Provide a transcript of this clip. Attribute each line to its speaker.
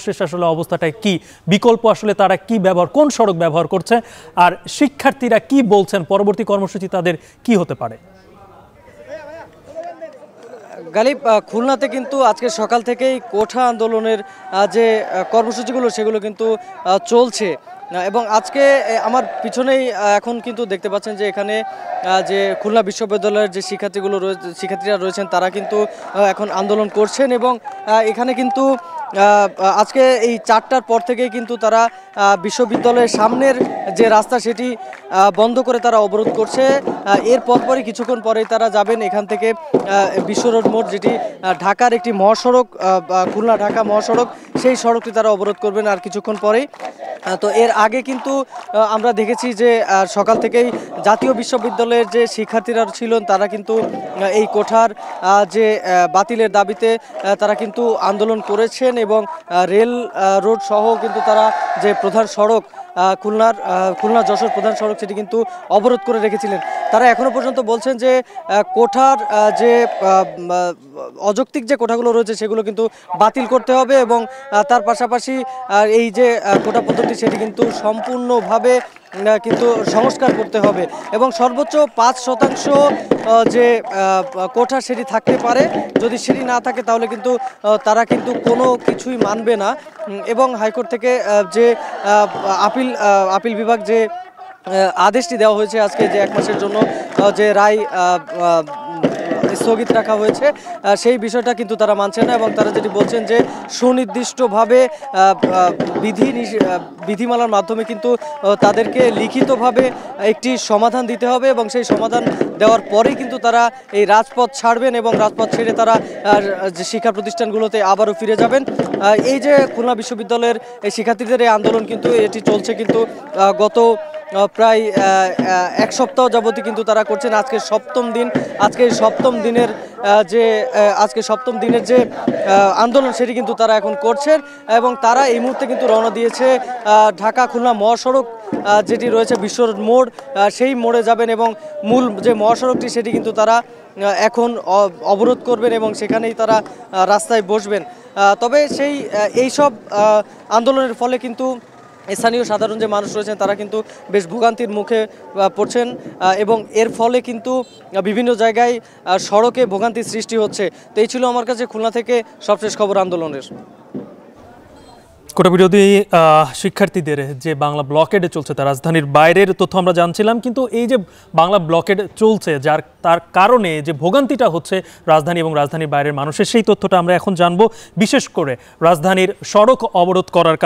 Speaker 1: শেষ আসলে অবস্থাটা কি, বিকল্প আসলে তারা কি ব্যবহার, কোন সড়ক ব্যবহার করছে, আর শিক্ষার্থীরা কি বলছেন, পরবর্তী কর্মসূচি তাদের কি হতে পারে?
Speaker 2: গালিব, খুলনাতে কিন্তু আজকে সকাল থেকেই কোঠা আন্দোলনের যে কর্মসূচিগুলো সেগুলো কিন্তু চলছে এবং আজকে আমার পিছনেই এখন কিন্তু দেখতে পাচ্ছেন যে এখানে যে খুলনা বিশ্ববিদ্যালয়ের যে শিক্ষার্থীরা রয়েছেন তারা কিন্তু এখন আন্দোলন করছেন এবং এখানে কিন্তু আজকে এই 4টার পর থেকেই কিন্তু তারা বিশ্ববিদ্যালয়ের সামনের যে রাস্তা সেটি বন্ধ করে তারা অবরোধ করছে। এর পরপরই কিছুক্ষণ পরেই তারা যাবেন এখান থেকে বিশ্ব রোড মোড়, যেটি ঢাকার একটি মহাসড়ক, খুলনা ঢাকা মহাসড়ক, সেই সড়কটি তারা অবরোধ করবেন আর কিছুক্ষণ পরেই। তো এর আগে কিন্তু আমরা দেখেছি যে সকাল থেকেই জাতীয় বিশ্ববিদ্যালয়ের যে শিক্ষার্থীরা ছিলেন তারা কিন্তু এই কোঠার যে বাতিলের দাবিতে তারা কিন্তু আন্দোলন করেছেন এবং রেল রোড সহ কিন্তু তারা যে প্রধান সড়ক খুলনা যশোর প্রধান সড়ক সেটি কিন্তু অবরোধ করে রেখেছিলেন। তারা এখনো পর্যন্ত বলছেন যে কোঠার যে অযৌক্তিক যে কোঠাগুলো রয়েছে সেগুলো কিন্তু বাতিল করতে হবে এবং তার পাশাপাশি এই যে কোটা পদ্ধতি সেটি কিন্তু সম্পূর্ণভাবে কিন্তু সংস্কার করতে হবে এবং সর্বোচ্চ 5% যে কোঠা সেটি থাকতে পারে, যদি সেটি না থাকে তাহলে কিন্তু তারা কিন্তু কোনো কিছুই মানবে না এবং হাইকোর্ট থেকে যে আপিল বিভাগ যে আদেশটি দেওয়া হয়েছে আজকে, যে 1 মাসের জন্য যে রায় স্থগিত রাখা হয়েছে, সেই বিষয়টা কিন্তু তারা মানছেন না এবং তারা যেটি বলছেন যে সুনির্দিষ্টভাবে বিধিমালার মাধ্যমে কিন্তু তাদেরকে লিখিতভাবে একটি সমাধান দিতে হবে এবং সেই সমাধান দেওয়ার পরেই কিন্তু তারা এই রাজপথ ছাড়বেন এবং রাজপথ ছেড়ে তারা যে শিক্ষা প্রতিষ্ঠানগুলোতে আবারও ফিরে যাবেন। এই যে খুলনা বিশ্ববিদ্যালয়ের এই শিক্ষার্থীদের এই আন্দোলন কিন্তু এটি চলছে কিন্তু গত প্রায় 1 সপ্তাহ যাবতই কিন্তু তারা করছেন। আজকে সপ্তম দিনের যে আন্দোলন সেটি কিন্তু তারা এখন করছেন এবং তারা এই মুহূর্তে কিন্তু রওনা দিয়েছে ঢাকা খুলনা মহাসড়ক যেটি রয়েছে বিশ্ব রোড মোড়, সেই মোড়ে যাবেন এবং মূল যে মহাসড়কটি সেটি কিন্তু তারা এখন অবরোধ করবেন এবং সেখানেই তারা রাস্তায় বসবেন। তবে এইসব আন্দোলনের ফলে কিন্তু স্থানীয় সাধারণ যে মানুষ রয়েছেন তারা কিন্তু বেশ ভোগান্তির মুখে পড়ছেন এবং এর ফলে কিন্তু বিভিন্ন জায়গায় সড়কে ভোগান্তির সৃষ্টি হচ্ছে। তো এই ছিল আমার কাছে খুলনা থেকে সবশেষ খবর আন্দোলনের।
Speaker 1: কোটা বিরোধী শিক্ষার্থীদের যে বাংলা ব্লকেডে চলছে তার রাজধানীর বাইরের তথ্য আমরা জানছিলাম, কিন্তু এই যে বাংলা ব্লকেড চলছে তার কারণে যে ভোগান্তিটা হচ্ছে রাজধানী এবং রাজধানীর বাইরের মানুষের, সেই তথ্যটা আমরা এখন জানবো। বিশেষ করে রাজধানীর সড়ক অবরোধ করার